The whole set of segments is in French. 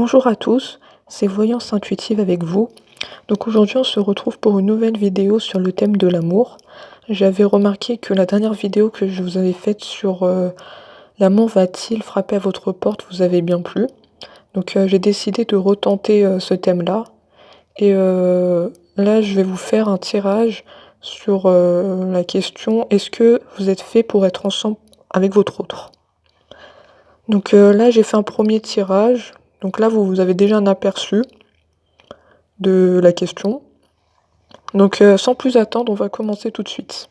Bonjour à tous, c'est Voyance Intuitive avec vous. Donc aujourd'hui on se retrouve pour une nouvelle vidéo sur le thème de l'amour. J'avais remarqué que la dernière vidéo que je vous avais faite sur l'amour va-t-il frapper à votre porte vous avait bien plu. Donc j'ai décidé de retenter ce thème-là. Et là je vais vous faire un tirage sur la question: est-ce que vous êtes fait pour être ensemble avec votre autre? Donc là j'ai fait un premier tirage. Donc là vous avez déjà un aperçu de la question. Donc sans plus attendre, on va commencer tout de suite.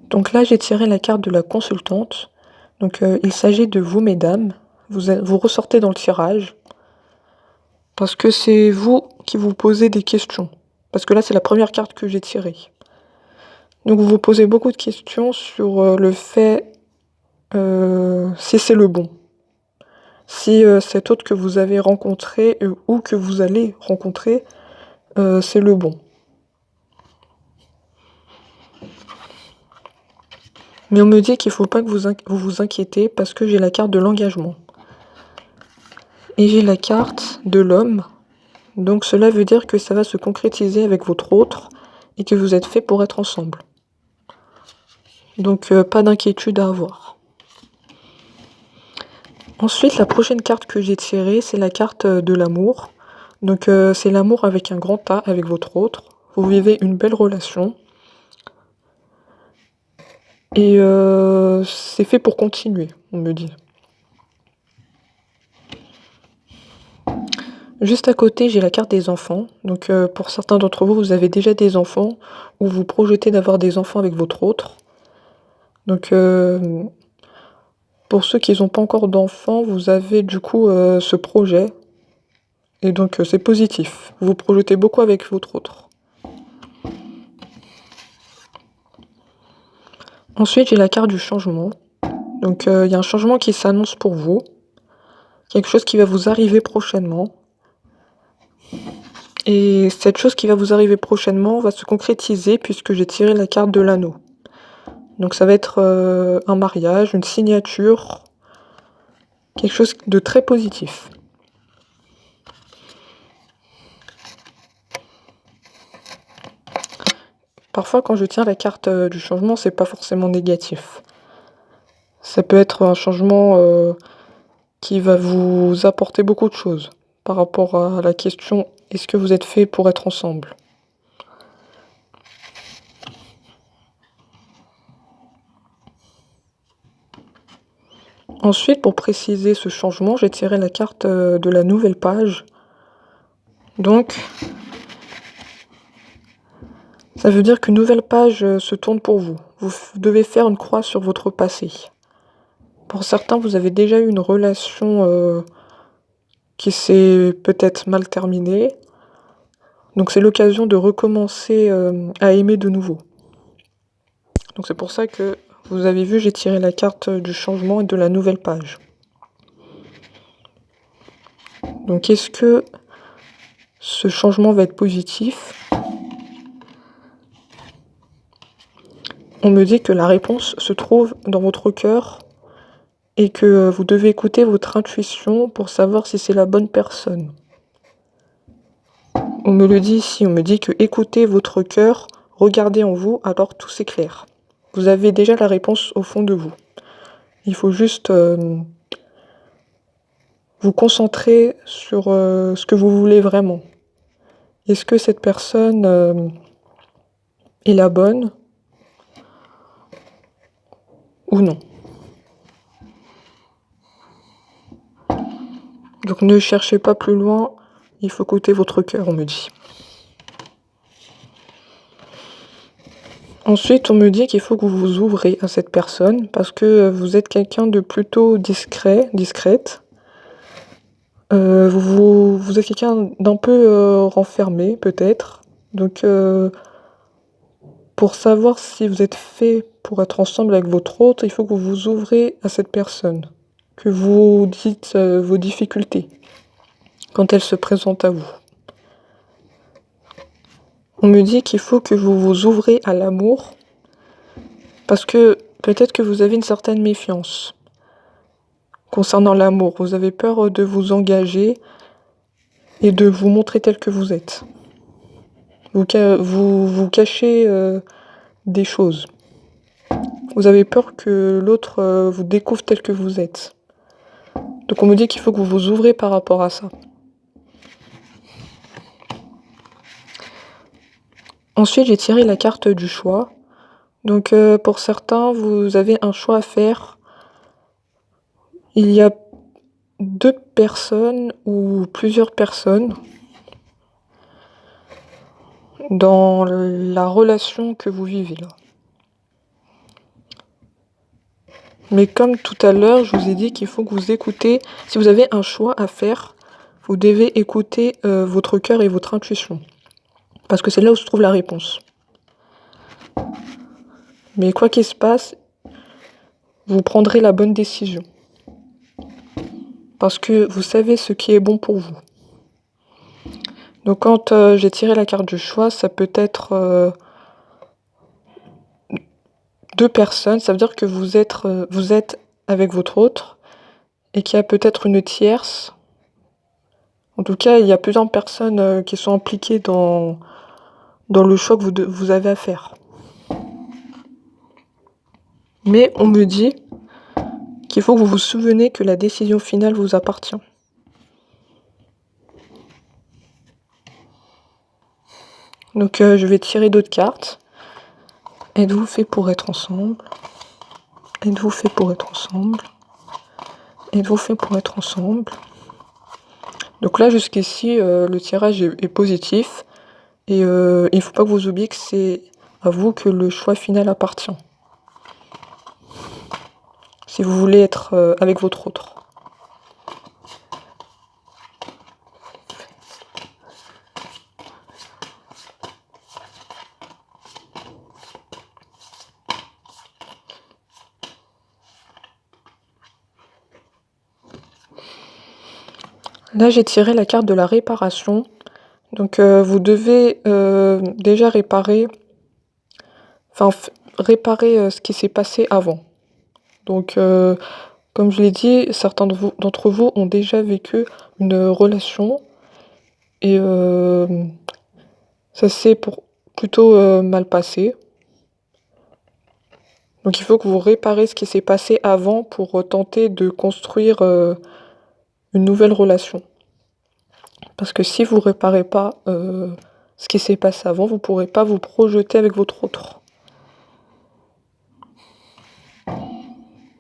Donc là j'ai tiré la carte de la consultante. Donc il s'agit de vous mesdames. Vous ressortez dans le tirage. Parce que c'est vous qui vous posez des questions. Parce que là c'est la première carte que j'ai tirée. Donc vous vous posez beaucoup de questions sur le fait si c'est le bon. Si cet autre que vous avez rencontré ou que vous allez rencontrer, c'est le bon. Mais on me dit qu'il ne faut pas que vous vous inquiétez parce que j'ai la carte de l'engagement. Et j'ai la carte de l'homme. Donc cela veut dire que ça va se concrétiser avec votre autre et que vous êtes fait pour être ensemble. Donc pas d'inquiétude à avoir. Ensuite, la prochaine carte que j'ai tirée, c'est la carte de l'amour. Donc c'est l'amour avec un grand A, avec votre autre. Vous vivez une belle relation. Et c'est fait pour continuer, on me dit. Juste à côté, j'ai la carte des enfants. Donc pour certains d'entre vous, vous avez déjà des enfants ou vous projetez d'avoir des enfants avec votre autre. Donc pour ceux qui n'ont pas encore d'enfants, vous avez du coup ce projet. Et donc c'est positif. Vous vous projetez beaucoup avec votre autre. Ensuite, j'ai la carte du changement. Donc il y a un changement qui s'annonce pour vous. Quelque chose qui va vous arriver prochainement. Et cette chose qui va vous arriver prochainement va se concrétiser puisque j'ai tiré la carte de l'anneau. Donc ça va être un mariage, une signature, quelque chose de très positif. Parfois quand je tiens la carte du changement, c'est pas forcément négatif. Ça peut être un changement qui va vous apporter beaucoup de choses par rapport à la question: est-ce que vous êtes fait pour être ensemble? Ensuite, pour préciser ce changement, j'ai tiré la carte de la nouvelle page. Donc, ça veut dire qu'une nouvelle page se tourne pour vous. Vous devez faire une croix sur votre passé. Pour certains, vous avez déjà eu une relation qui s'est peut-être mal terminée. Donc c'est l'occasion de recommencer à aimer de nouveau. Donc c'est pour ça que vous avez vu, j'ai tiré la carte du changement et de la nouvelle page. Donc est-ce que ce changement va être positif? On me dit que la réponse se trouve dans votre cœur et que vous devez écouter votre intuition pour savoir si c'est la bonne personne. On me le dit ici, on me dit que écoutez votre cœur, regardez en vous, alors tout s'éclaire. Vous avez déjà la réponse au fond de vous. Il faut juste vous concentrer sur ce que vous voulez vraiment. Est-ce que cette personne est la bonne ou non? Donc ne cherchez pas plus loin, il faut écouter votre cœur, on me dit. Ensuite, on me dit qu'il faut que vous vous ouvrez à cette personne parce que vous êtes quelqu'un de plutôt discrète. Vous êtes quelqu'un d'un peu renfermé, peut-être. Donc, pour savoir si vous êtes fait pour être ensemble avec votre autre, il faut que vous vous ouvrez à cette personne. Que vous dites vos difficultés quand elles se présentent à vous. On me dit qu'il faut que vous vous ouvrez à l'amour parce que peut-être que vous avez une certaine méfiance. concernant l'amour. Vous avez peur de vous engager et de vous montrer tel que vous êtes. Vous cachez des choses. Vous avez peur que l'autre vous découvre tel que vous êtes. Donc on me dit qu'il faut que vous vous ouvrez par rapport à ça. Ensuite, j'ai tiré la carte du choix. Donc pour certains, vous avez un choix à faire. Il y a 2 personnes ou plusieurs personnes dans la relation que vous vivez là. Mais comme tout à l'heure, je vous ai dit qu'il faut que vous écoutez. Si vous avez un choix à faire, vous devez écouter votre cœur et votre intuition. Parce que c'est là où se trouve la réponse. Mais quoi qu'il se passe, vous prendrez la bonne décision. Parce que vous savez ce qui est bon pour vous. Donc quand j'ai tiré la carte du choix, ça peut être 2 personnes. Ça veut dire que vous êtes avec votre autre et qu'il y a peut-être une tierce. En tout cas, il y a plusieurs personnes qui sont impliquées dans le choix que vous avez à faire. Mais on me dit qu'il faut que vous vous souveniez que la décision finale vous appartient. Donc je vais tirer d'autres cartes. Êtes-vous fait pour être ensemble? Êtes-vous fait pour être ensemble? Êtes-vous fait pour être ensemble? Donc là, jusqu'ici, le tirage est positif. Et il ne faut pas que vous oubliez que c'est à vous que le choix final appartient. Si vous voulez être avec votre autre. Là, j'ai tiré la carte de la réparation. Donc, vous devez déjà réparer ce qui s'est passé avant. Donc, comme je l'ai dit, certains d'entre vous ont déjà vécu une relation et ça s'est plutôt mal passé. Donc, il faut que vous réparez ce qui s'est passé avant pour tenter de construire une nouvelle relation. Parce que si vous réparez pas ce qui s'est passé avant, vous pourrez pas vous projeter avec votre autre.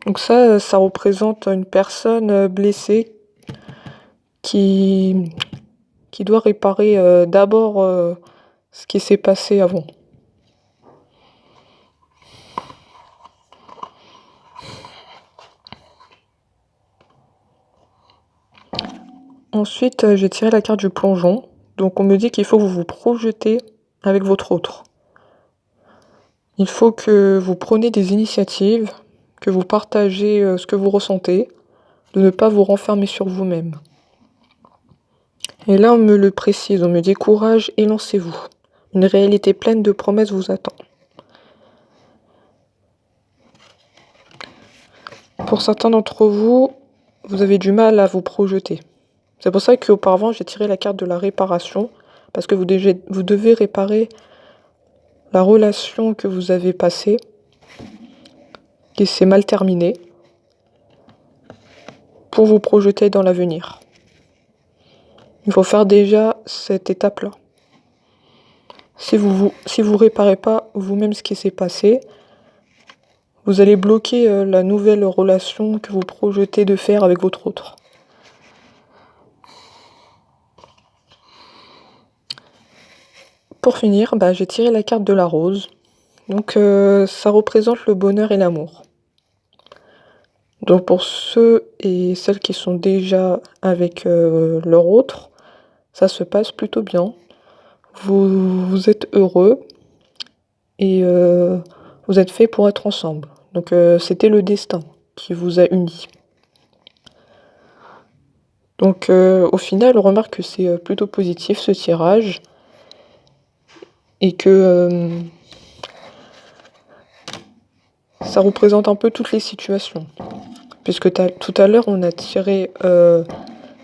Donc ça représente une personne blessée qui doit réparer d'abord ce qui s'est passé avant. Ensuite, j'ai tiré la carte du plongeon. Donc on me dit qu'il faut que vous vous projetez avec votre autre. Il faut que vous preniez des initiatives, que vous partagez ce que vous ressentez, de ne pas vous renfermer sur vous-même. Et là, on me le précise, on me dit courage et lancez-vous. Une réalité pleine de promesses vous attend. Pour certains d'entre vous, vous avez du mal à vous projeter. C'est pour ça qu'auparavant, j'ai tiré la carte de la réparation, parce que vous devez réparer la relation que vous avez passée, qui s'est mal terminée, pour vous projeter dans l'avenir. Il faut faire déjà cette étape-là. Si vous réparez pas vous-même ce qui s'est passé, vous allez bloquer la nouvelle relation que vous projetez de faire avec votre autre. Pour finir, j'ai tiré la carte de la rose. Donc ça représente le bonheur et l'amour. Donc pour ceux et celles qui sont déjà avec leur autre, ça se passe plutôt bien. Vous êtes heureux et vous êtes faits pour être ensemble. Donc c'était le destin qui vous a unis. Donc au final, on remarque que c'est plutôt positif ce tirage et que ça représente un peu toutes les situations. puisque tout à l'heure, on a tiré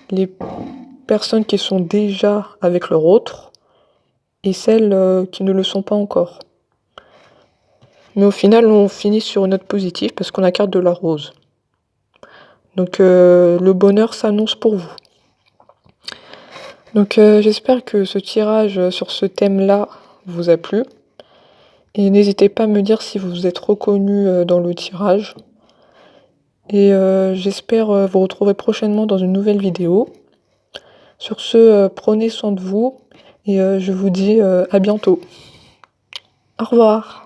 les personnes qui sont déjà avec leur autre et celles qui ne le sont pas encore. Mais au final, on finit sur une note positive parce qu'on a carte de la rose. Donc le bonheur s'annonce pour vous. Donc j'espère que ce tirage sur ce thème-là vous a plu. Et n'hésitez pas à me dire si vous vous êtes reconnu dans le tirage. Et j'espère vous retrouver prochainement dans une nouvelle vidéo. Sur ce, prenez soin de vous et je vous dis à bientôt. Au revoir.